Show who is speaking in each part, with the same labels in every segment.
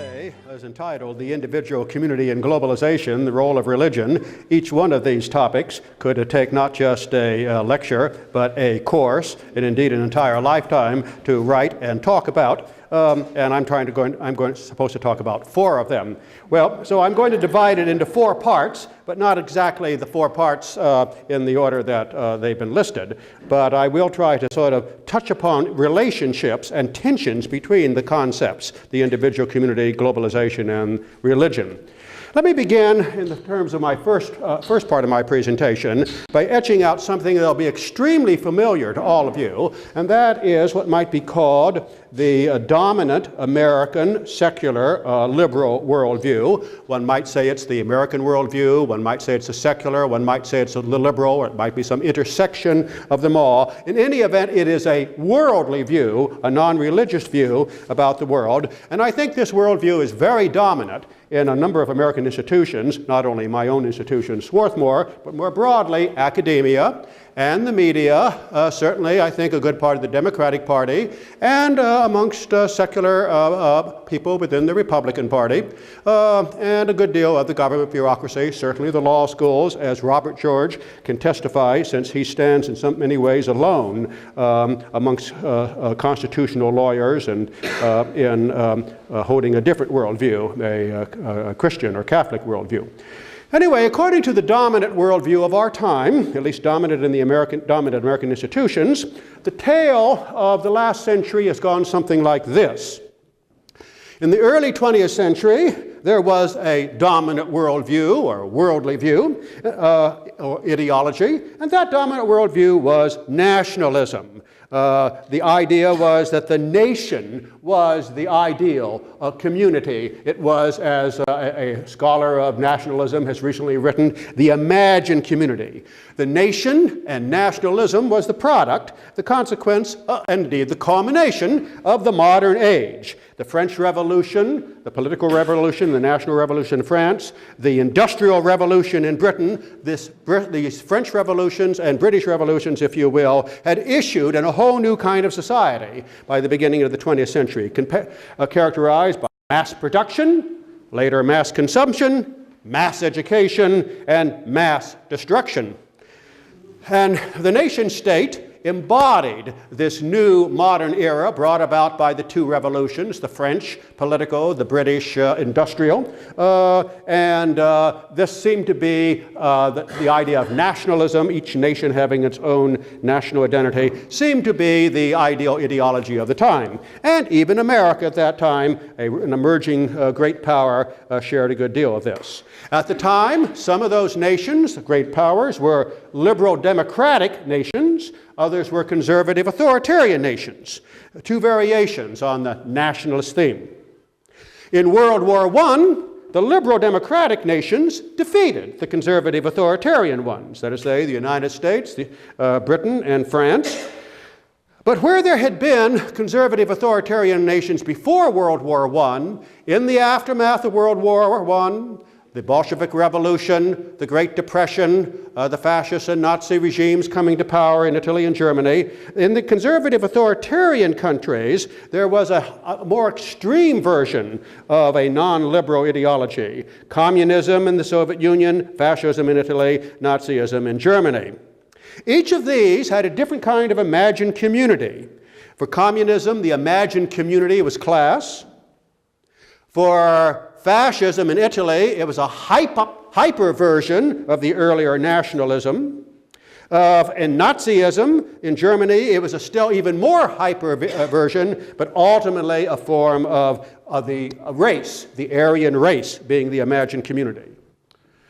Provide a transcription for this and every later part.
Speaker 1: today is entitled The Individual, Community, and Globalization, the Role of Religion. Each one of these topics could take not just a lecture, but a course, and indeed an entire lifetime to write and talk about. And I'm supposed to talk about four of them. Well, so I'm going to divide it into four parts, but not exactly the four parts in the order that they've been listed. But I will try to sort of touch upon relationships and tensions between the concepts, the individual, community, globalization, and religion. Let me begin in the terms of my first part of my presentation by etching out something that will be extremely familiar to all of you, and that is what might be called the dominant American secular liberal worldview. One might say it's the American worldview, one might say it's a secular, one might say it's the liberal, or it might be some intersection of them all. In any event, it is a worldly view, a non-religious view about the world, and I think this worldview is very dominant in a number of American institutions, not only my own institution, Swarthmore, but more broadly, academia and the media, certainly I think a good part of the Democratic Party, and amongst secular people within the Republican Party, and a good deal of the government bureaucracy, certainly the law schools, as Robert George can testify, since he stands in so many ways alone amongst constitutional lawyers and in holding a different worldview, a Christian or Catholic worldview. Anyway, according to the dominant worldview of our time, at least dominant in the dominant American institutions, the tale of the last century has gone something like this. In the early 20th century, there was a dominant worldview or worldly view or ideology, and that dominant worldview was nationalism. The idea was that the nation was the ideal community. It was, as a scholar of nationalism has recently written, the imagined community. The nation and nationalism was the product, the consequence, and indeed the culmination of the modern age. The French Revolution, the political revolution, the national revolution in France, the industrial revolution in Britain, these French revolutions and British revolutions, if you will, had issued in a whole new kind of society by the beginning of the 20th century, characterized by mass production, later mass consumption, mass education, and mass destruction. And the nation state embodied this new modern era brought about by the two revolutions, the French political, the British industrial, and this seemed to be the idea of nationalism, each nation having its own national identity, seemed to be the ideal ideology of the time. And even America at that time, an emerging great power, shared a good deal of this. At the time, some of those nations, the great powers, were liberal democratic nations. Others were conservative authoritarian nations. Two variations on the nationalist theme. In World War I, the liberal democratic nations defeated the conservative authoritarian ones, that is, the United States, Britain, and France. But where there had been conservative authoritarian nations before World War I, in the aftermath of World War I, the Bolshevik Revolution, the Great Depression, the fascist and Nazi regimes coming to power in Italy and Germany. In the conservative authoritarian countries, there was a more extreme version of a non-liberal ideology. Communism in the Soviet Union, fascism in Italy, Nazism in Germany. Each of these had a different kind of imagined community. For communism, the imagined community was class. For fascism in Italy, it was a hyper version of the earlier nationalism. In Nazism in Germany, it was a still even more hyper version, but ultimately a form of the race, the Aryan race being the imagined community.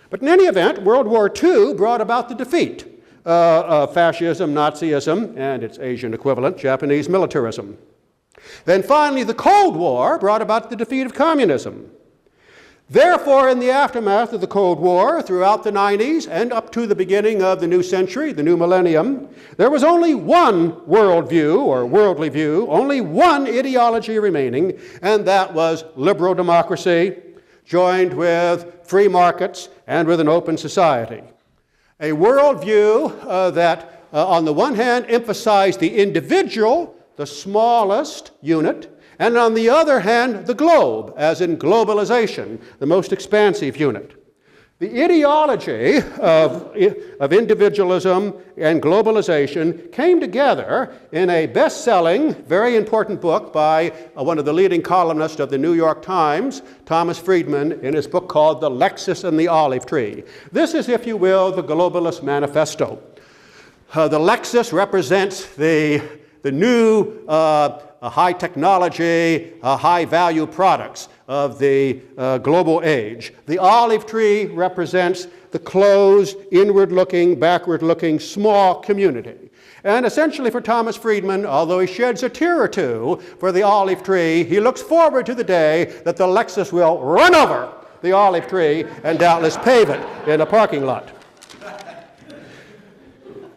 Speaker 1: But in any event, World War II brought about the defeat of fascism, Nazism, and its Asian equivalent, Japanese militarism. Then finally, the Cold War brought about the defeat of communism. Therefore, in the aftermath of the Cold War, throughout the 90s and up to the beginning of the new century, the new millennium, there was only one worldview or worldly view, only one ideology remaining, and that was liberal democracy, joined with free markets and with an open society. A worldview that, on the one hand, emphasized the individual the smallest unit, and on the other hand, the globe, as in globalization, the most expansive unit. The ideology of individualism and globalization came together in a best-selling, very important book by one of the leading columnists of the New York Times, Thomas Friedman, in his book called The Lexus and the Olive Tree. This is, if you will, the Globalist Manifesto. The Lexus represents the new high technology, high value products of the global age. The olive tree represents the closed, inward-looking, backward-looking, small community. And essentially for Thomas Friedman, although he sheds a tear or two for the olive tree, he looks forward to the day that the Lexus will run over the olive tree and doubtless pave it in a parking lot.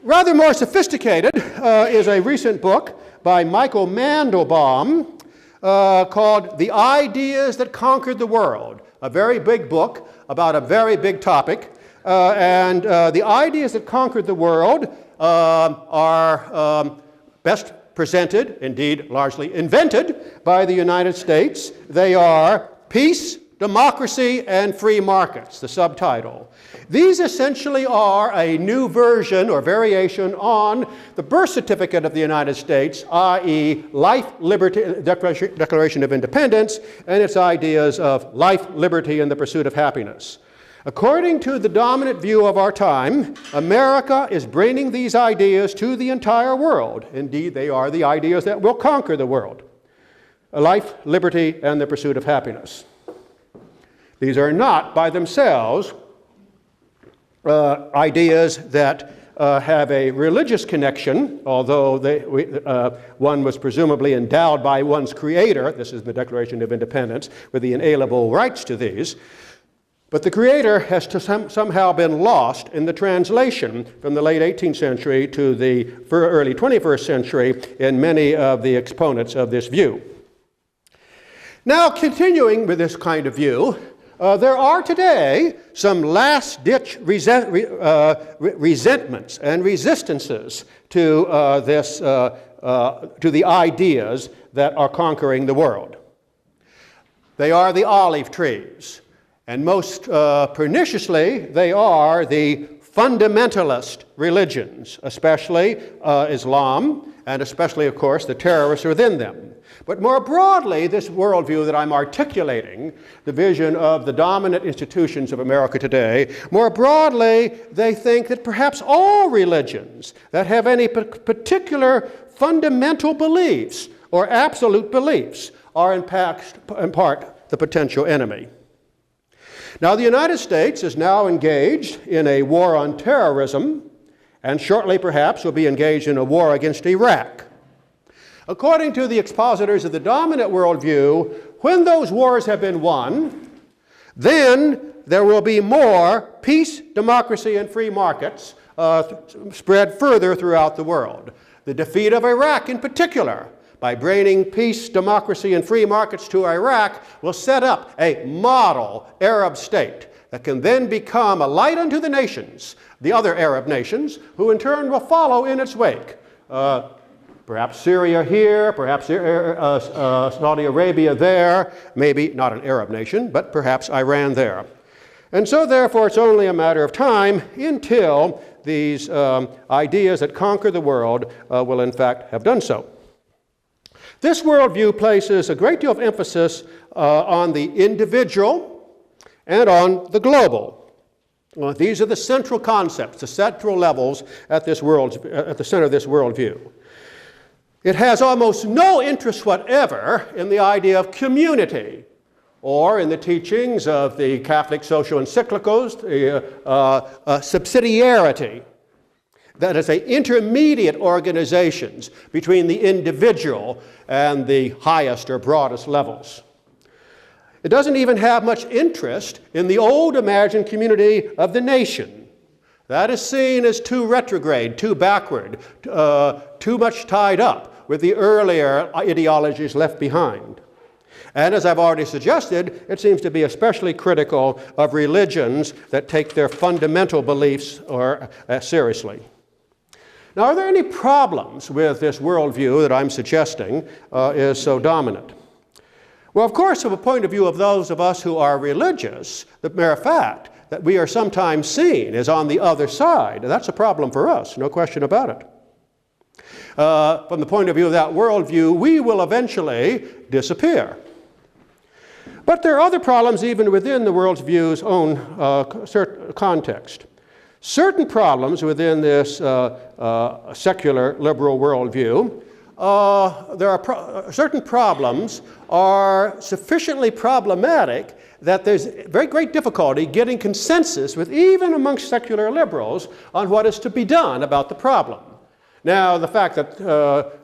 Speaker 1: Rather more sophisticated is a recent book by Michael Mandelbaum called The Ideas That Conquered the World, a very big book about a very big topic. The ideas that conquered the world are best presented, indeed largely invented, by the United States. They are peace, democracy, and free markets, the subtitle. These essentially are a new version or variation on the birth certificate of the United States, i.e. life, liberty, Declaration of Independence, and its ideas of life, liberty, and the pursuit of happiness. According to the dominant view of our time, America is bringing these ideas to the entire world. Indeed, they are the ideas that will conquer the world. Life, liberty, and the pursuit of happiness. These are not by themselves ideas that have a religious connection, although one was presumably endowed by one's creator, this is the Declaration of Independence, with the inalienable rights to these. But the creator has somehow been lost in the translation from the late 18th century to the early 21st century in many of the exponents of this view. Now, continuing with this kind of view, there are today some last-ditch resentments and resistances to the ideas that are conquering the world. They are the olive trees, and most perniciously, they are the fundamentalist religions, especially Islam, and especially, of course, the terrorists within them. But more broadly, this worldview that I'm articulating, the vision of the dominant institutions of America today, more broadly, they think that perhaps all religions that have any particular fundamental beliefs or absolute beliefs are in part the potential enemy. Now, the United States is now engaged in a war on terrorism, and shortly perhaps will be engaged in a war against Iraq. According to the expositors of the dominant worldview, when those wars have been won, then there will be more peace, democracy, and free markets spread further throughout the world. The defeat of Iraq in particular, by bringing peace, democracy, and free markets to Iraq, will set up a model Arab state that can then become a light unto the nations, the other Arab nations, who in turn will follow in its wake. Perhaps Syria here, perhaps Saudi Arabia there, maybe not an Arab nation, but perhaps Iran there. And so therefore it's only a matter of time until these ideas that conquer the world will in fact have done so. This worldview places a great deal of emphasis on the individual and on the global. Well, these are the central concepts, the central levels at the center of this worldview. It has almost no interest whatever in the idea of community, or in the teachings of the Catholic social encyclicals, subsidiarity. That is, intermediate organizations between the individual and the highest or broadest levels. It doesn't even have much interest in the old imagined community of the nation. That is seen as too retrograde, too backward, too much tied up with the earlier ideologies left behind. And as I've already suggested, it seems to be especially critical of religions that take their fundamental beliefs seriously. Now, are there any problems with this worldview that I'm suggesting is so dominant? Well, of course, from a point of view of those of us who are religious, the mere fact that we are sometimes seen as on the other side, that's a problem for us, no question about it. From the point of view of that worldview, we will eventually disappear. But there are other problems even within the worldview's own context. Certain problems within this secular liberal worldview, certain problems are sufficiently problematic that there's very great difficulty getting consensus with even amongst secular liberals on what is to be done about the problem. Now, the fact that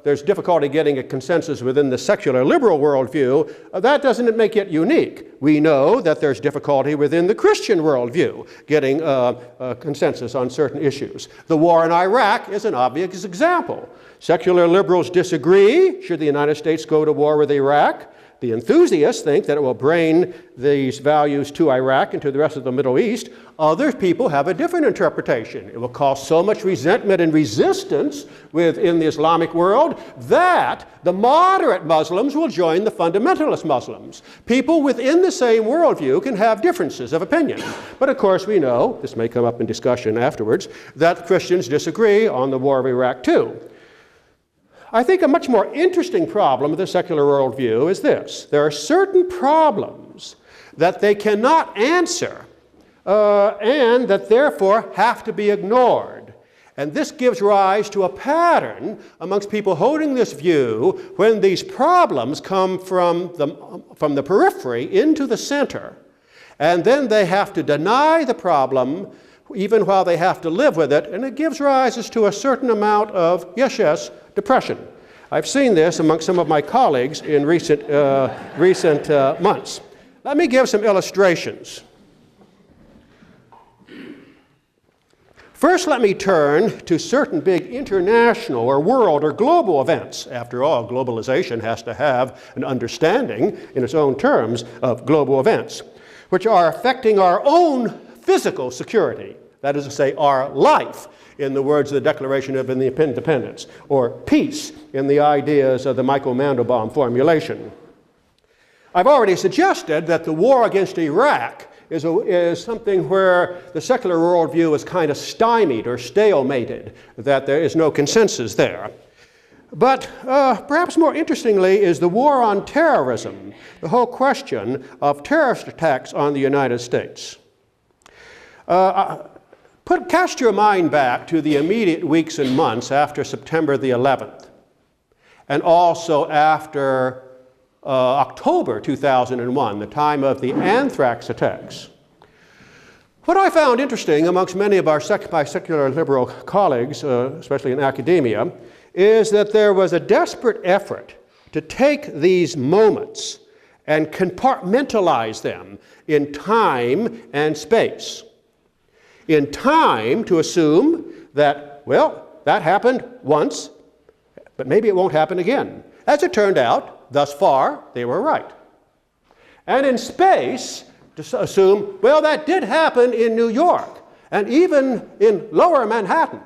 Speaker 1: there's difficulty getting a consensus within the secular liberal worldview, that doesn't make it unique. We know that there's difficulty within the Christian worldview getting a consensus on certain issues. The war in Iraq is an obvious example. Secular liberals disagree. Should the United States go to war with Iraq? The enthusiasts think that it will bring these values to Iraq and to the rest of the Middle East. Other people have a different interpretation. It will cause so much resentment and resistance within the Islamic world that the moderate Muslims will join the fundamentalist Muslims. People within the same worldview can have differences of opinion. But of course we know, this may come up in discussion afterwards, that Christians disagree on the war of Iraq too. I think a much more interesting problem of the secular worldview is this. There are certain problems that they cannot answer and that therefore have to be ignored. And this gives rise to a pattern amongst people holding this view when these problems come from the periphery into the center. And then they have to deny the problem even while they have to live with it, and it gives rise to a certain amount of, yes, depression. I've seen this among some of my colleagues in recent months. Let me give some illustrations. First, let me turn to certain big international or world or global events. After all, globalization has to have an understanding in its own terms of global events, which are affecting our own physical security. That is to say, our life, in the words of the Declaration of Independence, or peace in the ideas of the Michael Mandelbaum formulation. I've already suggested that the war against Iraq is something where the secular worldview is kind of stymied or stalemated, that there is no consensus there. But perhaps more interestingly is the war on terrorism, the whole question of terrorist attacks on the United States. Cast your mind back to the immediate weeks and months after September the 11th, and also after October 2001, the time of the anthrax attacks. What I found interesting amongst many of my secular liberal colleagues, especially in academia, is that there was a desperate effort to take these moments and compartmentalize them in time and space. In time, to assume that, well, that happened once, but maybe it won't happen again. As it turned out, thus far, they were right. And in space, to assume, well, that did happen in New York, and even in lower Manhattan,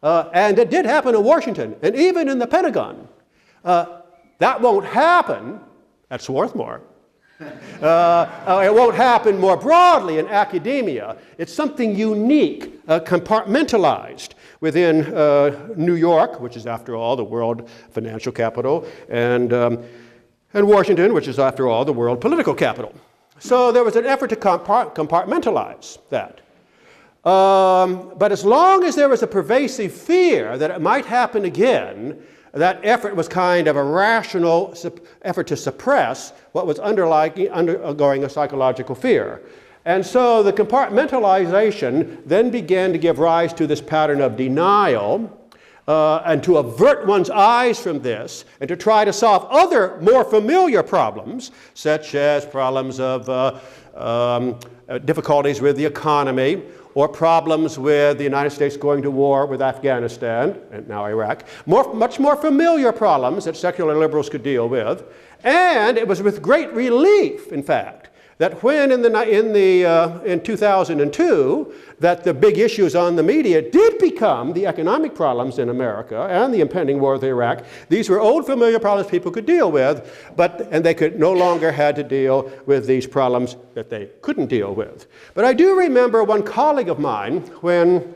Speaker 1: and it did happen in Washington, and even in the Pentagon. That won't happen at Swarthmore. It won't happen more broadly in academia. It's something unique, compartmentalized within New York, which is, after all, the world financial capital, and Washington, which is, after all, the world political capital. So there was an effort to compartmentalize that. But as long as there was a pervasive fear that it might happen again, that effort was kind of a rational effort to suppress what was undergoing a psychological fear. And so the compartmentalization then began to give rise to this pattern of denial, and to avert one's eyes from this, and to try to solve other more familiar problems, such as problems of difficulties with the economy, or problems with the United States going to war with Afghanistan, and now Iraq, much more familiar problems that secular liberals could deal with. And it was with great relief, in fact, that when in 2002, that the big issues on the media did become the economic problems in America and the impending war with Iraq. These were old familiar problems people could deal with, and they could no longer had to deal with these problems that they couldn't deal with. But I do remember one colleague of mine when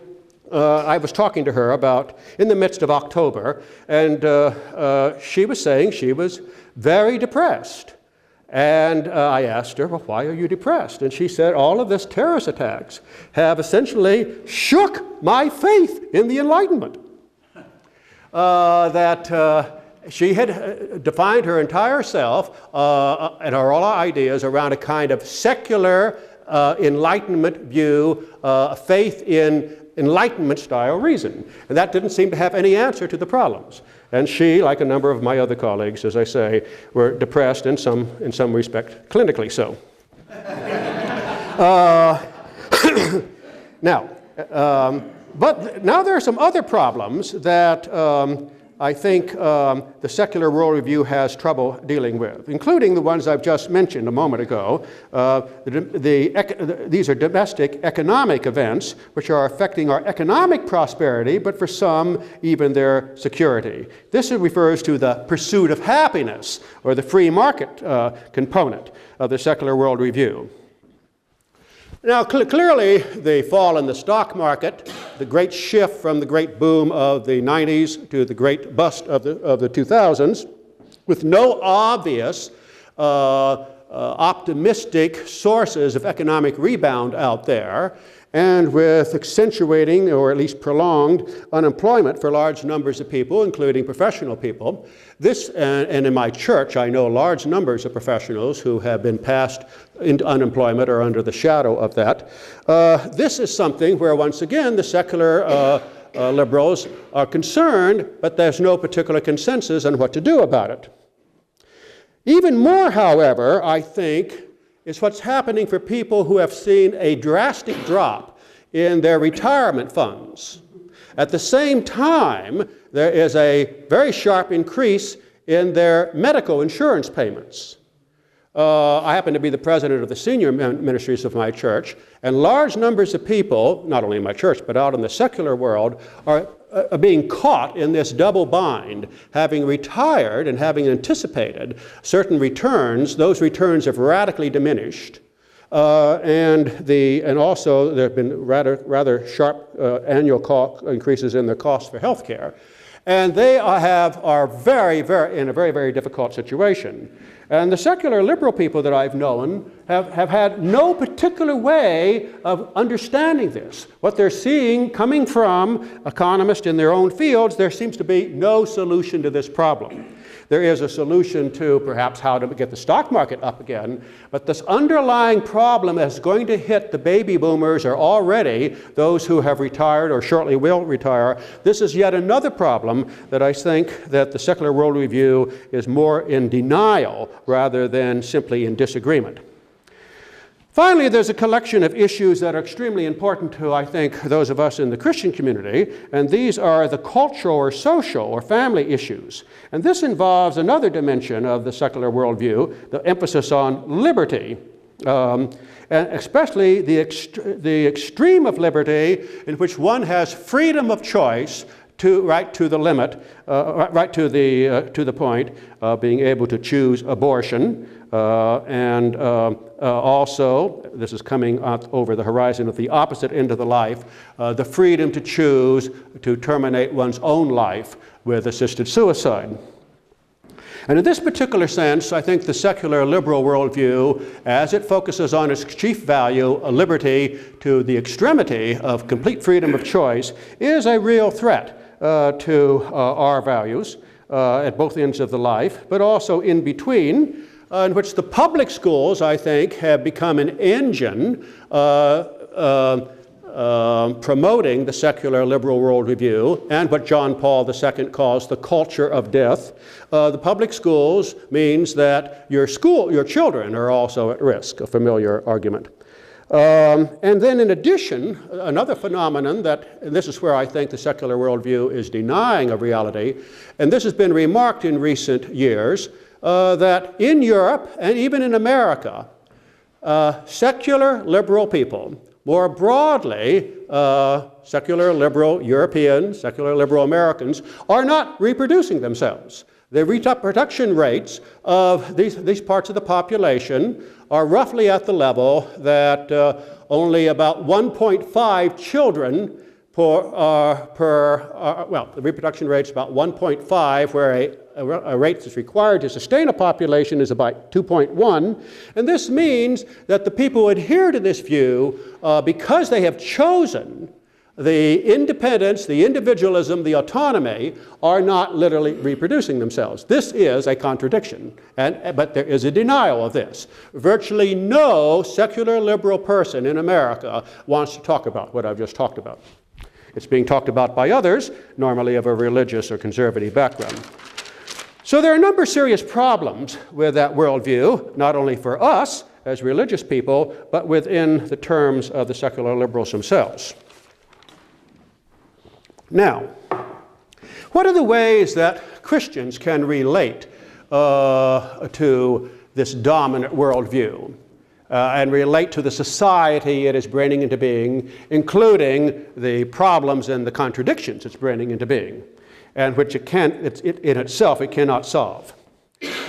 Speaker 1: I was talking to her about in the midst of October, and she was saying she was very depressed. And I asked her, well, why are you depressed? And she said, all of this terrorist attacks have essentially shook my faith in the Enlightenment. She had defined her entire self and all our ideas around a kind of secular Enlightenment view, faith in Enlightenment-style reason. And that didn't seem to have any answer to the problems. And she, like a number of my other colleagues, as I say, were depressed in some respect, clinically so. But now there are some other problems that I think the secular worldview has trouble dealing with, including the ones I've just mentioned a moment ago. These are domestic economic events which are affecting our economic prosperity, but for some, even their security. This refers to the pursuit of happiness, or the free market component of the secular worldview. Now, clearly, the fall in the stock market, the great shift from the great boom of the 90s to the great bust of the 2000s, with no obvious optimistic sources of economic rebound out there, and with accentuating or at least prolonged unemployment for large numbers of people, including professional people. This, and in my church, I know large numbers of professionals who have been passed into unemployment or under the shadow of that. This is something where, once again, the secular liberals are concerned, but there's no particular consensus on what to do about it. Even more, however, I think, is what's happening for people who have seen a drastic drop in their retirement funds. At the same time, there is a very sharp increase in their medical insurance payments. I happen to be the president of the senior ministries of my church, and large numbers of people, not only in my church, but out in the secular world, are being caught in this double bind. Having retired and having anticipated certain returns, those returns have radically diminished. And also there have been rather sharp annual increases in the cost for health care. And they are very, in a very, very difficult situation. And the secular liberal people that I've known have had no particular way of understanding this. What they're seeing coming from economists in their own fields, there seems to be no solution to this problem. There is a solution to perhaps how to get the stock market up again, but this underlying problem is going to hit the baby boomers, or already those who have retired or shortly will retire. This is yet another problem that I think that the secular worldview is more in denial rather than simply in disagreement. Finally, there's a collection of issues that are extremely important to, I think, those of us in the Christian community, and these are the cultural or social or family issues. And this involves another dimension of the secular worldview, the emphasis on liberty, and especially the extreme of liberty in which one has freedom of choice right to the limit, right to the point of being able to choose abortion, and also, this is coming out over the horizon of the opposite end of the life, the freedom to choose to terminate one's own life with assisted suicide. And in this particular sense, I think the secular liberal worldview, as it focuses on its chief value, a liberty to the extremity of complete freedom of choice, is a real threat to our values at both ends of the life, but also in between, in which the public schools, I think, have become an engine promoting the secular liberal worldview and what John Paul II calls the culture of death. The public schools means that your children are also at risk, a familiar argument. And then in addition, another phenomenon and this is where I think the secular worldview is denying a reality, and this has been remarked in recent years, that in Europe and even in America, secular liberal people, more broadly, secular liberal Europeans, secular liberal Americans, are not reproducing themselves. The reproduction rates of these parts of the population are roughly at the level that only about 1.5 children well, the reproduction rate is about 1.5, where a rate that's required to sustain a population is about 2.1. And this means that the people who adhere to this view, because they have chosen the independence, the individualism, the autonomy, are not literally reproducing themselves. This is a contradiction, but there is a denial of this. Virtually no secular liberal person in America wants to talk about what I've just talked about. It's being talked about by others, normally of a religious or conservative background. So there are a number of serious problems with that worldview, not only for us as religious people, but within the terms of the secular liberals themselves. Now, what are the ways that Christians can relate to this dominant worldview? And relate to the society it is bringing into being, including the problems and the contradictions it's bringing into being, and which it cannot solve.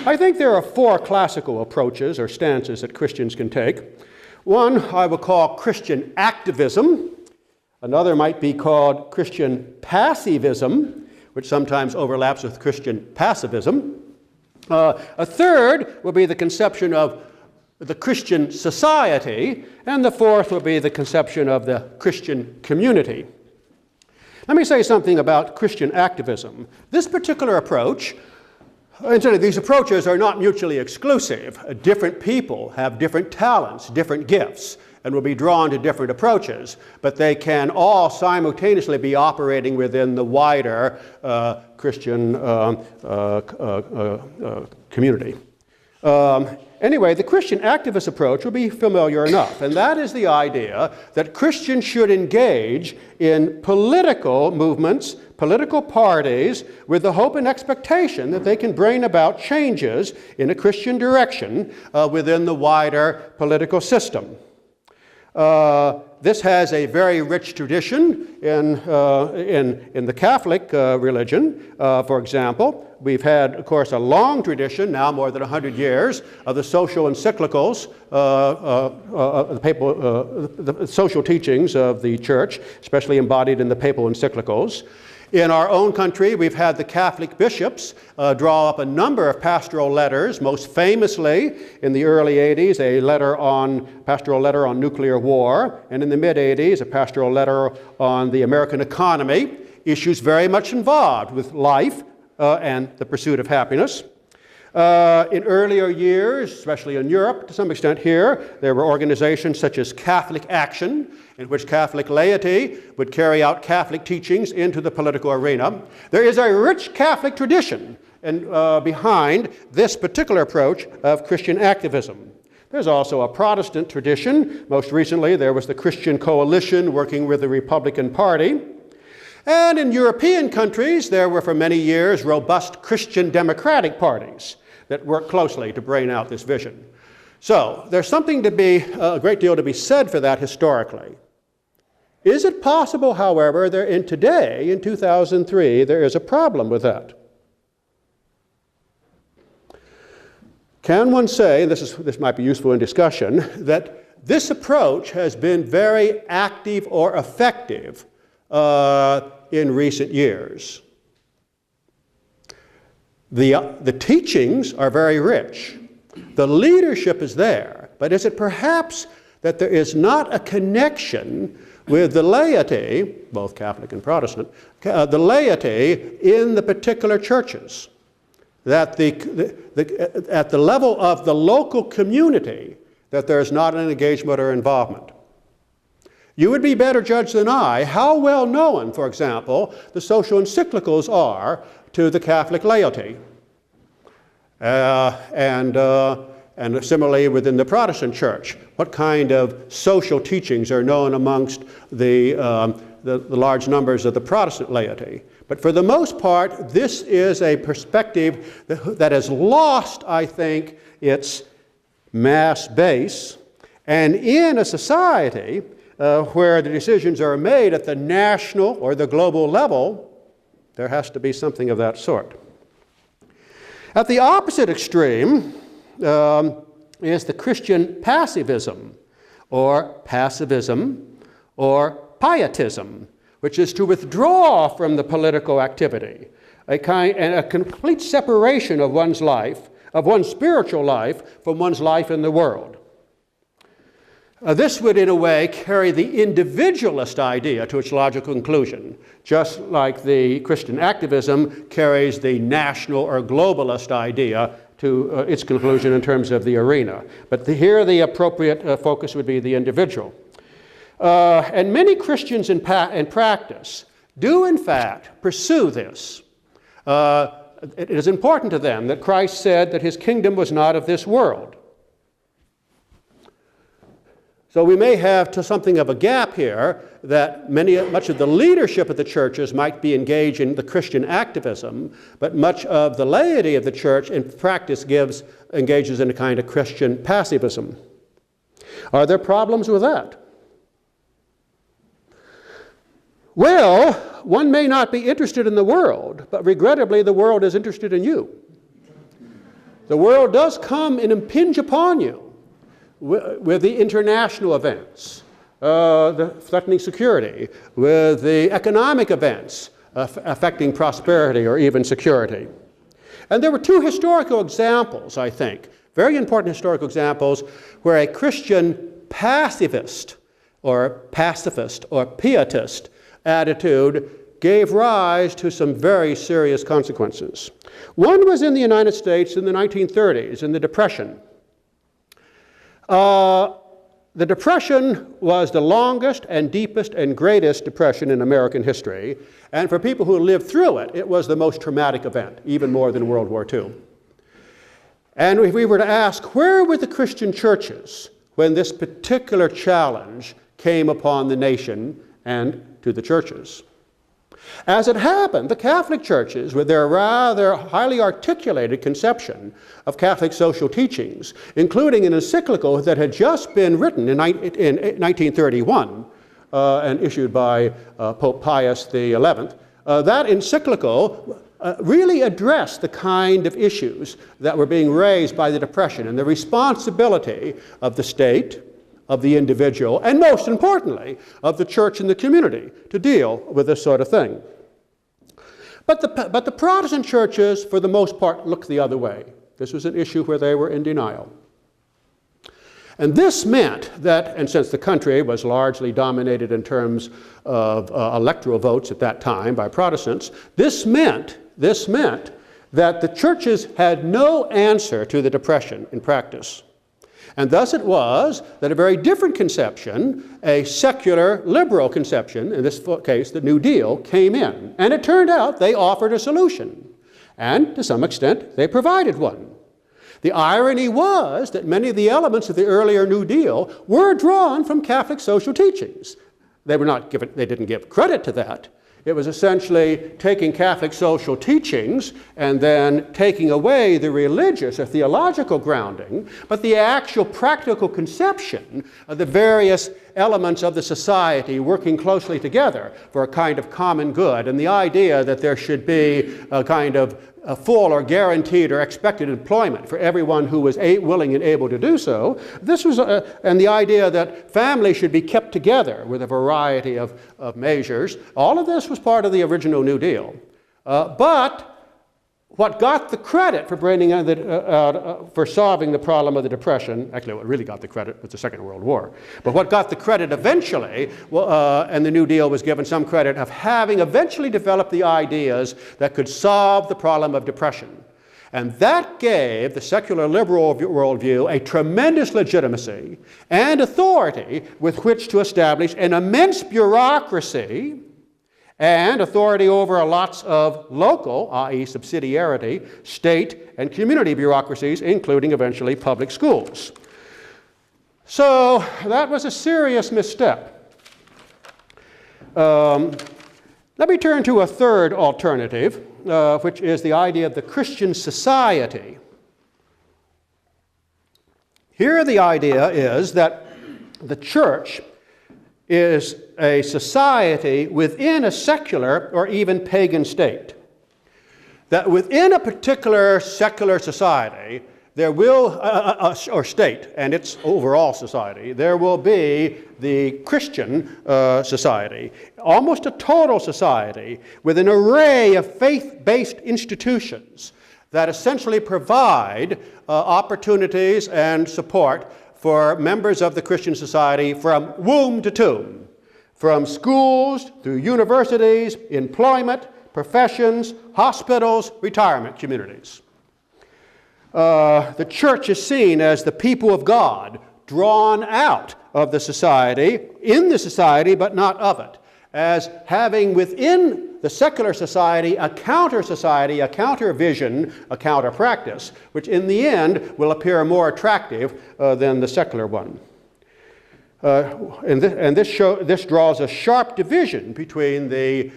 Speaker 1: I think there are 4 classical approaches or stances that Christians can take. One I will call Christian activism. Another might be called Christian passivism, which sometimes overlaps with Christian pacifism. A third will be the conception of the Christian society, and the fourth will be the conception of the Christian community. Let me say something about Christian activism. This particular approach, incidentally, these approaches are not mutually exclusive. Different people have different talents, different gifts, and will be drawn to different approaches, but they can all simultaneously be operating within the wider Christian community. Anyway, the Christian activist approach will be familiar enough, and that is the idea that Christians should engage in political movements, political parties, with the hope and expectation that they can bring about changes in a Christian direction within the wider political system. This has a very rich tradition in the Catholic religion. For example, we've had, of course, a long tradition, now more than 100 years, of the social encyclicals, the social teachings of the Church, especially embodied in the papal encyclicals. In our own country, we've had the Catholic bishops draw up a number of pastoral letters, most famously in the early 80s, a pastoral letter on nuclear war, and in the mid-80s, a pastoral letter on the American economy, issues very much involved with life and the pursuit of happiness. In earlier years, especially in Europe, to some extent here, there were organizations such as Catholic Action, in which Catholic laity would carry out Catholic teachings into the political arena. There is a rich Catholic tradition behind this particular approach of Christian activism. There's also a Protestant tradition. Most recently, there was the Christian Coalition working with the Republican Party. And in European countries, there were for many years robust Christian democratic parties that worked closely to bring out this vision. So there's something to be, a great deal to be said for that historically. Is it possible, however, that today, in 2003, there is a problem with that? Can one say, and this might be useful in discussion, that this approach has been very active or effective in recent years? The teachings are very rich. The leadership is there. But is it perhaps that there is not a connection with the laity, both Catholic and Protestant, the laity in the particular churches? That at the level of the local community, that there is not an engagement or involvement. You would be better judged than I how well known, for example, the social encyclicals are to the Catholic laity. And similarly within the Protestant church, what kind of social teachings are known amongst the large numbers of the Protestant laity? But for the most part, this is a perspective that has lost, I think, its mass base And in a society where the decisions are made at the national or the global level, there has to be something of that sort. At the opposite extreme is the Christian passivism, or pietism, which is to withdraw from the political activity, a complete separation of one's life, of one's spiritual life, from one's life in the world. This would, in a way, carry the individualist idea to its logical conclusion, just like the Christian activism carries the national or globalist idea to its conclusion in terms of the arena. But here the appropriate focus would be the individual. And many Christians in practice do, in fact, pursue this. It is important to them that Christ said that his kingdom was not of this world. So we may have something of a gap here that much of the leadership of the churches might be engaged in the Christian activism, but much of the laity of the church in practice engages in a kind of Christian passivism. Are there problems with that? Well, one may not be interested in the world, but regrettably the world is interested in you. The world does come and impinge upon you with the international events, the threatening security, with the economic events affecting prosperity or even security. And there were two historical examples, I think, very important historical examples, where a Christian pacifist or pietist attitude gave rise to some very serious consequences. One was in the United States in the 1930s, in the Depression. The Depression was the longest and deepest and greatest depression in American history, and for people who lived through it, it was the most traumatic event, even more than World War II. And if we were to ask, where were the Christian churches when this particular challenge came upon the nation and to the churches? As it happened, the Catholic churches, with their rather highly articulated conception of Catholic social teachings, including an encyclical that had just been written in 1931 and issued by Pope Pius XI, that encyclical really addressed the kind of issues that were being raised by the Depression and the responsibility of the state, of the individual, and most importantly, of the church and the community to deal with this sort of thing. But the Protestant churches, for the most part, looked the other way. This was an issue where they were in denial. And this meant that, and since the country was largely dominated in terms of electoral votes at that time by Protestants, this meant that the churches had no answer to the Depression in practice. And thus it was that a very different conception, a secular liberal conception, in this case the New Deal, came in. And it turned out they offered a solution. And to some extent they provided one. The irony was that many of the elements of the earlier New Deal were drawn from Catholic social teachings. They didn't give credit to that. It was essentially taking Catholic social teachings and then taking away the religious or theological grounding, but the actual practical conception of the various elements of the society working closely together for a kind of common good, and the idea that there should be a kind of a full or guaranteed or expected employment for everyone who was willing and able to do so. This was, and the idea that families should be kept together with a variety of measures. All of this was part of the original New Deal. But what got the credit for for solving the problem of the Depression, actually what really got the credit was the Second World War, but what got the credit eventually, and the New Deal was given some credit of having eventually developed the ideas that could solve the problem of depression. And that gave the secular liberal worldview a tremendous legitimacy and authority with which to establish an immense bureaucracy and authority over lots of local, i.e. subsidiarity, state and community bureaucracies, including eventually public schools. So that was a serious misstep. Let me turn to a third alternative, which is the idea of the Christian society. Here the idea is that the church is a society within a secular or even pagan state. That within a particular secular society, there will, or state, and its overall society, there will be the Christian society, almost a total society with an array of faith-based institutions that essentially provide opportunities and support for members of the Christian society from womb to tomb, from schools through universities, employment, professions, hospitals, retirement communities. The church is seen as the people of God, drawn out of the society, in the society, but not of it, as having within the secular society a counter vision, a counter practice, which in the end will appear more attractive than the secular one. This draws a sharp division between the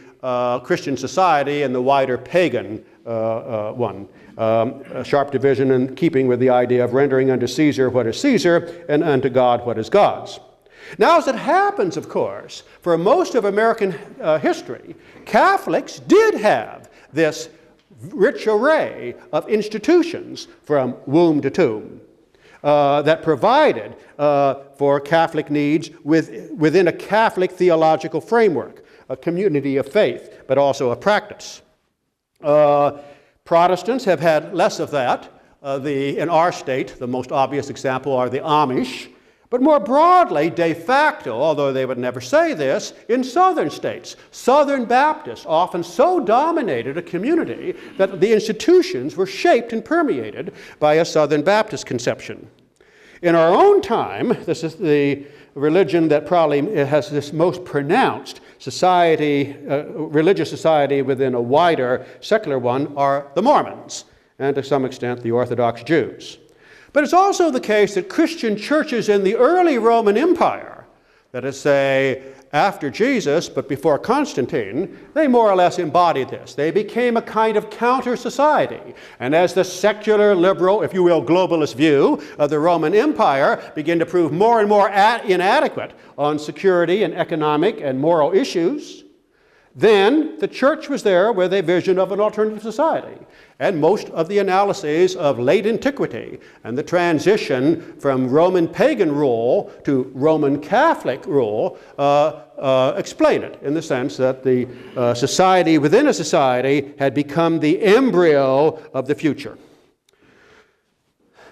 Speaker 1: Christian society and the wider pagan one. A sharp division in keeping with the idea of rendering unto Caesar what is Caesar and unto God what is God's. Now, as it happens, of course, for most of American history, Catholics did have this rich array of institutions from womb to tomb that provided for Catholic needs within a Catholic theological framework, a community of faith, but also a practice. Protestants have had less of that. In our state, the most obvious example are the Amish. But more broadly, de facto, although they would never say this, in southern states, Southern Baptists often so dominated a community that the institutions were shaped and permeated by a Southern Baptist conception. In our own time, this is the religion that probably has this most pronounced society, religious society within a wider secular one, are the Mormons, and to some extent the Orthodox Jews. But it's also the case that Christian churches in the early Roman Empire, that is, say, after Jesus, but before Constantine, they more or less embodied this. They became a kind of counter-society. And as the secular, liberal, if you will, globalist view of the Roman Empire began to prove more and more inadequate on security and economic and moral issues, then the church was there with a vision of an alternative society. And most of the analyses of late antiquity and the transition from Roman pagan rule to Roman Catholic rule explain it in the sense that the society within a society had become the embryo of the future.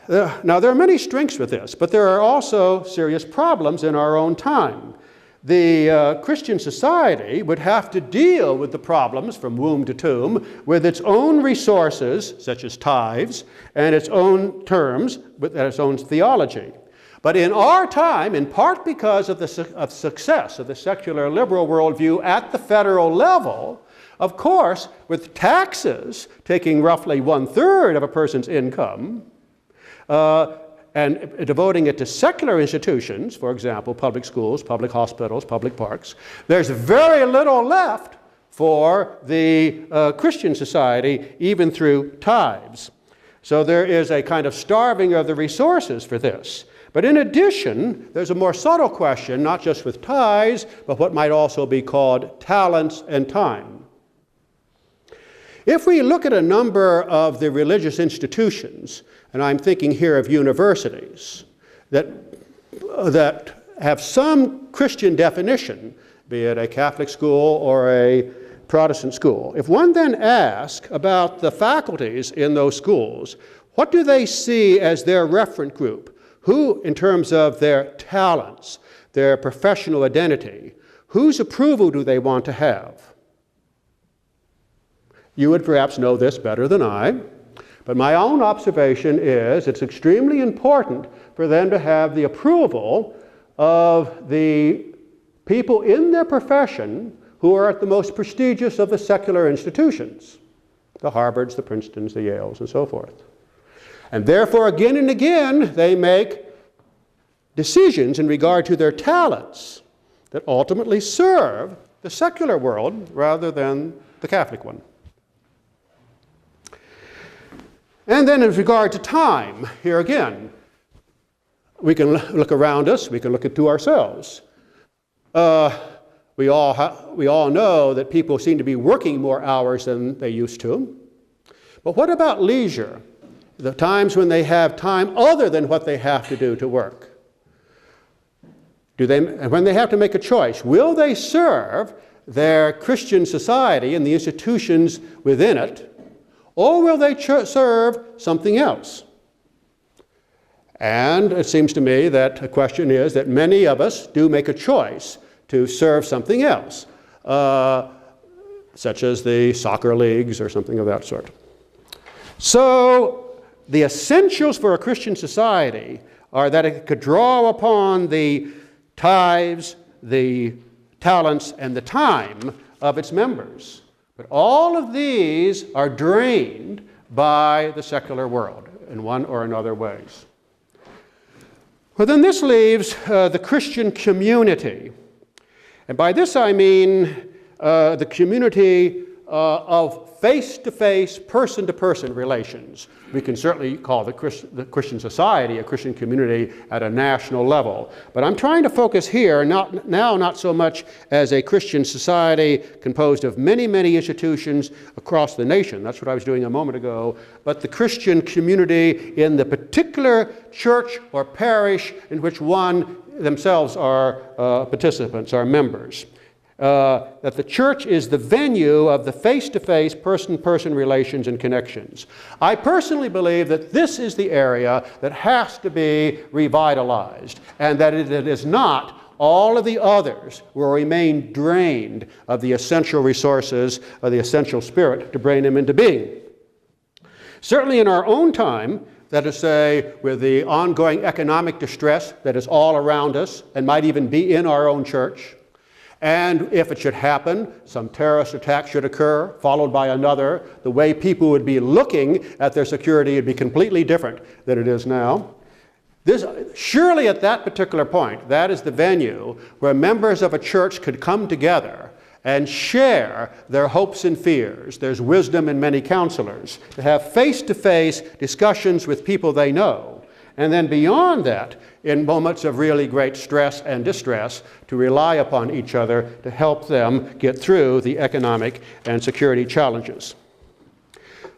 Speaker 1: Now, there are many strengths with this, but there are also serious problems in our own time. The Christian society would have to deal with the problems from womb to tomb with its own resources, such as tithes, and its own terms, with its own theology. But in our time, in part because of the success of the secular liberal worldview at the federal level, of course, with taxes taking roughly 1/3 of a person's income, and devoting it to secular institutions, for example, public schools, public hospitals, public parks, there's very little left for the Christian society, even through tithes. So there is a kind of starving of the resources for this. But in addition, there's a more subtle question, not just with tithes, but what might also be called talents and time. If we look at a number of the religious institutions, and I'm thinking here of universities, that have some Christian definition, be it a Catholic school or a Protestant school, if one then asks about the faculties in those schools, what do they see as their referent group? Who, in terms of their talents, their professional identity, whose approval do they want to have? You would perhaps know this better than I, but my own observation is it's extremely important for them to have the approval of the people in their profession who are at the most prestigious of the secular institutions, the Harvards, the Princetons, the Yales, and so forth. And therefore, again and again, they make decisions in regard to their talents that ultimately serve the secular world rather than the Catholic one. And then in regard to time, here again, We can look around us, we can look into ourselves. We all know that people seem to be working more hours than they used to. But what about leisure? The times when they have time other than what they have to do to work. When they have to make a choice, will they serve their Christian society and the institutions within it, or will they serve something else? And it seems to me that the question is that many of us do make a choice to serve something else, such as the soccer leagues or something of that sort. So the essentials for a Christian society are that it could draw upon the tithes, the talents, and the time of its members. But all of these are drained by the secular world in one or another ways. Well, then this leaves the Christian community. And by this I mean the community of face-to-face, person-to-person relations. We can certainly call the Christian society a Christian community at a national level. But I'm trying to focus here not so much as a Christian society composed of many, many institutions across the nation. That's what I was doing a moment ago. But the Christian community in the particular church or parish in which one themselves are participants, are members. That the church is the venue of the face-to-face, person-to-person relations and connections. I personally believe that this is the area that has to be revitalized, and that it is not all of the others will remain drained of the essential resources of the essential spirit to bring them into being. Certainly in our own time, that is to say, with the ongoing economic distress that is all around us and might even be in our own church, and if it should happen, some terrorist attack should occur, followed by another, the way people would be looking at their security would be completely different than it is now. Surely at that particular point, that is the venue where members of a church could come together and share their hopes and fears. There's wisdom in many counselors to have face-to-face discussions with people they know. And then beyond that, in moments of really great stress and distress, to rely upon each other to help them get through the economic and security challenges.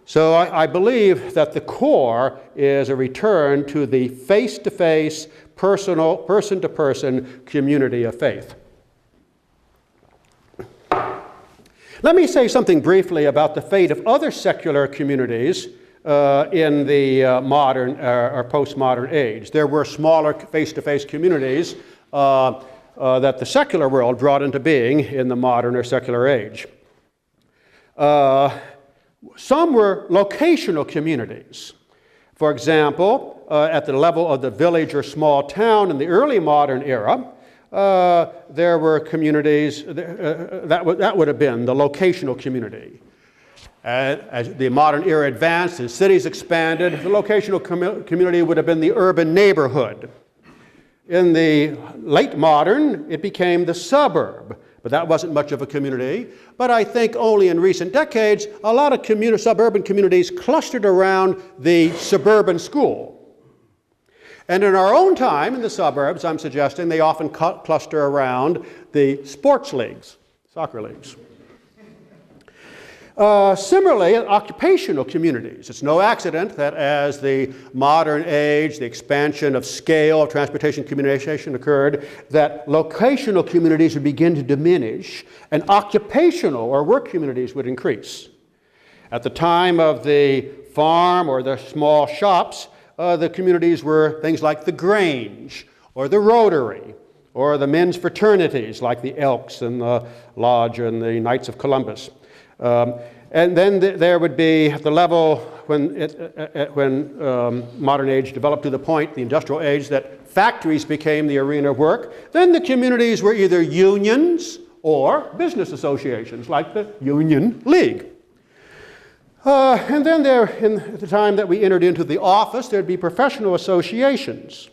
Speaker 1: So I believe that the core is a return to the face-to-face, personal, person-to-person community of faith. Let me say something briefly about the fate of other secular communities in the modern or postmodern age. There were smaller face-to-face communities that the secular world brought into being in the modern or secular age. Some were locational communities. For example, at the level of the village or small town in the early modern era, there were communities, that would have been the locational community. As the modern era advanced and cities expanded, the locational community would have been the urban neighborhood. In the late modern, it became the suburb, but that wasn't much of a community. But I think only in recent decades, a lot of suburban communities clustered around the suburban school. And in our own time, in the suburbs, I'm suggesting they often cluster around the sports leagues, soccer leagues. Similarly, in occupational communities, it's no accident that as the modern age, the expansion of scale of transportation communication occurred, that locational communities would begin to diminish and occupational or work communities would increase. At the time of the farm or the small shops, the communities were things like the Grange or the Rotary or the men's fraternities like the Elks and the Lodge and the Knights of Columbus. And then there would be the level when modern age developed to the point, the industrial age, that factories became the arena of work. Then the communities were either unions or business associations like the Union League. And then there, in the time that we entered into the office, there'd be professional associations.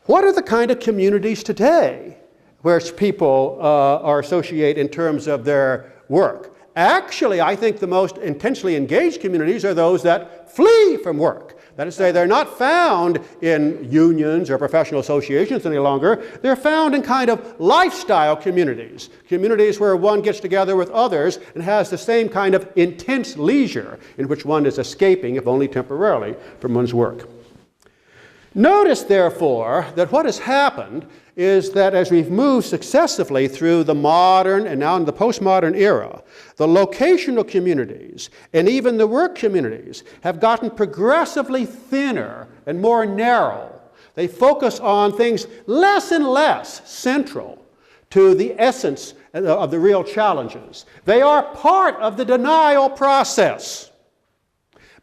Speaker 1: What are the kind of communities today where people are associated in terms of their work? Actually, I think the most intensely engaged communities are those that flee from work. That is to say, they're not found in unions or professional associations any longer. They're found in kind of lifestyle communities, communities where one gets together with others and has the same kind of intense leisure in which one is escaping, if only temporarily, from one's work. Notice, therefore, that what has happened is that as we've moved successively through the modern and now in the postmodern era, the locational communities and even the work communities have gotten progressively thinner and more narrow. They focus on things less and less central to the essence of the real challenges. They are part of the denial process.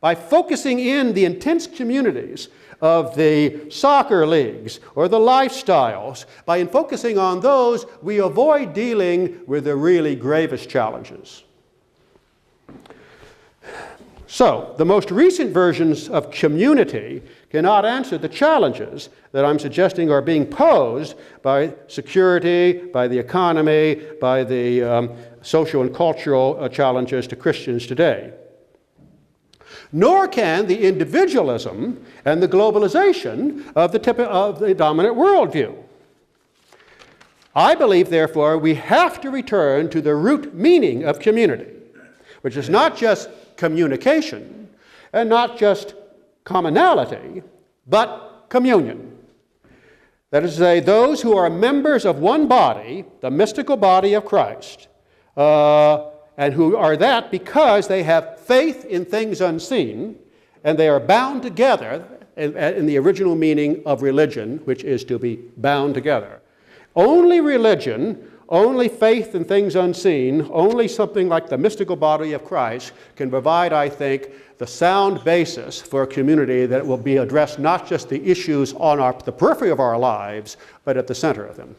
Speaker 1: By focusing in the intense communities of the soccer leagues or the lifestyles, by focusing on those, we avoid dealing with the really gravest challenges. So, the most recent versions of community cannot answer the challenges that I'm suggesting are being posed by security, by the economy, by the social and cultural challenges to Christians today. Nor can the individualism and the globalization of the dominant worldview. I believe, therefore, we have to return to the root meaning of community, which is not just communication and not just commonality, but communion. That is to say, those who are members of one body, the mystical body of Christ, and who are that because they have faith in things unseen, and they are bound together in the original meaning of religion, which is to be bound together. Only religion, only faith in things unseen, only something like the mystical body of Christ can provide, I think, the sound basis for a community that will be addressed not just the issues on the periphery of our lives, but at the center of them.